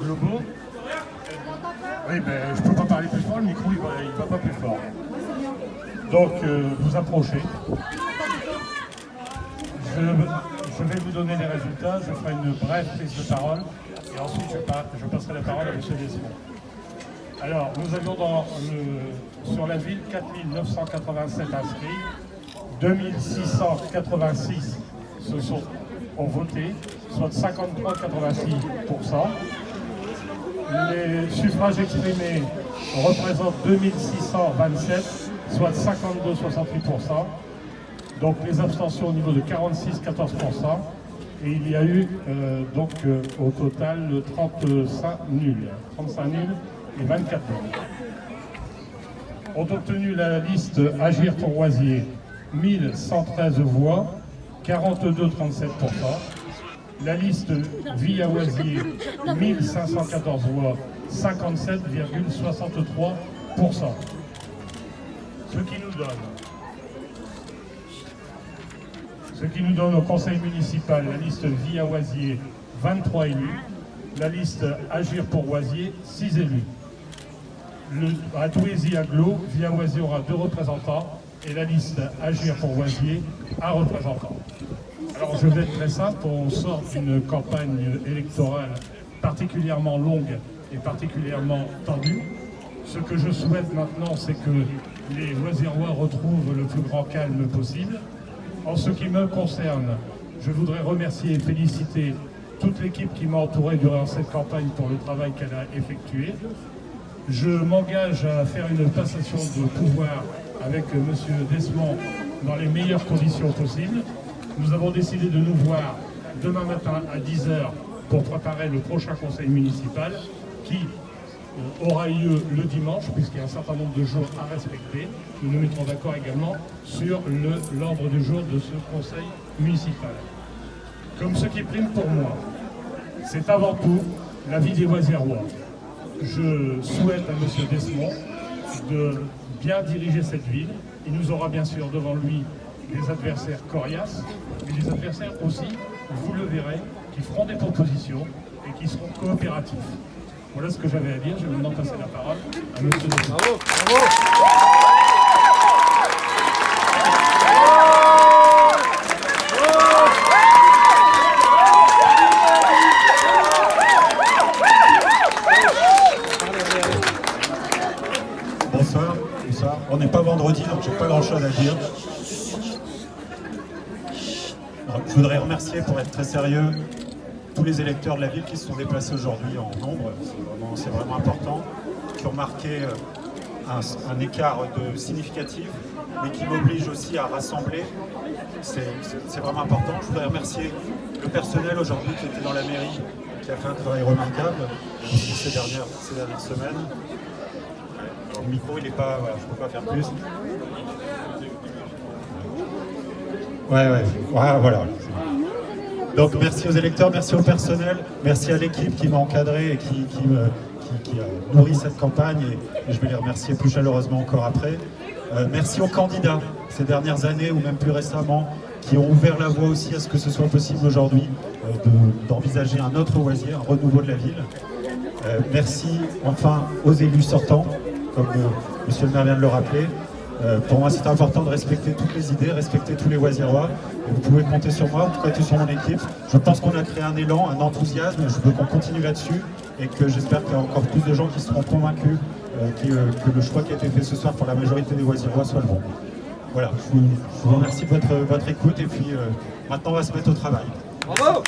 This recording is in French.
globaux. Oui, mais je ne peux pas parler plus fort, le micro il va pas plus fort. Donc vous approchez. Je vais vous donner les résultats, je ferai une brève prise de parole et ensuite je passerai la parole à M. Desmond. Alors, nous avions sur la ville 4 987 inscrits, 2686 ont voté, soit 53,86%. Les suffrages exprimés représentent 2627, soit 52,68%. Donc les abstentions au niveau de 46,14%. Et il y a eu au total 35 nuls et 24 nuls. Ont obtenu la liste Agir pour Oisier 1113 voix, 42,37%. La liste Vie à Oisier 1514 voix, 57,63%. Ce qui nous donne au conseil municipal la liste Vie à Oisier 23 élus, la liste Agir pour Oisier 6 élus. À Douaisis Agglo, Vie à Oisier aura 2 représentants et la liste Agir pour Oisier 1 représentant. Alors je vais être très simple, on sort d'une campagne électorale particulièrement longue et particulièrement tendue. Ce que je souhaite maintenant, c'est que les Oisirois retrouvent le plus grand calme possible. En ce qui me concerne, je voudrais remercier et féliciter toute l'équipe qui m'a entouré durant cette campagne pour le travail qu'elle a effectué. Je m'engage à faire une passation de pouvoir avec M. Desmond dans les meilleures conditions possibles. Nous avons décidé de nous voir demain matin à 10h pour préparer le prochain conseil municipal qui aura lieu le dimanche, puisqu'il y a un certain nombre de jours à respecter. Nous nous mettrons d'accord également sur l'ordre du jour de ce conseil municipal. Comme ce qui prime pour moi, c'est avant tout la vie des Oisirois. Je souhaite à M. Desmond de bien diriger cette ville. Il nous aura bien sûr devant lui des adversaires coriaces, mais des adversaires aussi, vous le verrez, qui feront des propositions et qui seront coopératifs. Voilà ce que j'avais à dire. Je vais maintenant passer la parole à M. Desmond. Bravo, Bonsoir. On n'est pas vendredi, donc j'ai pas grand-chose à dire. Alors, je voudrais remercier, pour être très sérieux, tous les électeurs de la ville qui se sont déplacés aujourd'hui en nombre. C'est vraiment important, qui ont marqué un écart significatif, mais qui m'oblige aussi à rassembler. C'est vraiment important. Je voudrais remercier le personnel aujourd'hui qui était dans la mairie, qui a fait un travail remarquable ces dernières semaines. Le micro, il n'est pas... Voilà, je ne peux pas faire plus. Voilà. Donc merci aux électeurs, merci au personnel, merci à l'équipe qui m'a encadré et qui a nourri cette campagne et je vais les remercier plus chaleureusement encore après. Merci aux candidats ces dernières années ou même plus récemment qui ont ouvert la voie aussi à ce que ce soit possible aujourd'hui d'envisager un autre Oisier, un renouveau de la ville. Merci enfin aux élus sortants, comme monsieur le maire vient de le rappeler. Pour moi, c'est important de respecter toutes les idées, respecter tous les Oisirois. Et vous pouvez compter sur moi, vous comptez sur mon équipe. Je pense qu'on a créé un élan, un enthousiasme. Je veux qu'on continue là-dessus et que j'espère qu'il y a encore plus de gens qui seront convaincus que le choix qui a été fait ce soir pour la majorité des Oisirois soit le bon. Voilà, je vous remercie de votre écoute et puis maintenant on va se mettre au travail. bravo.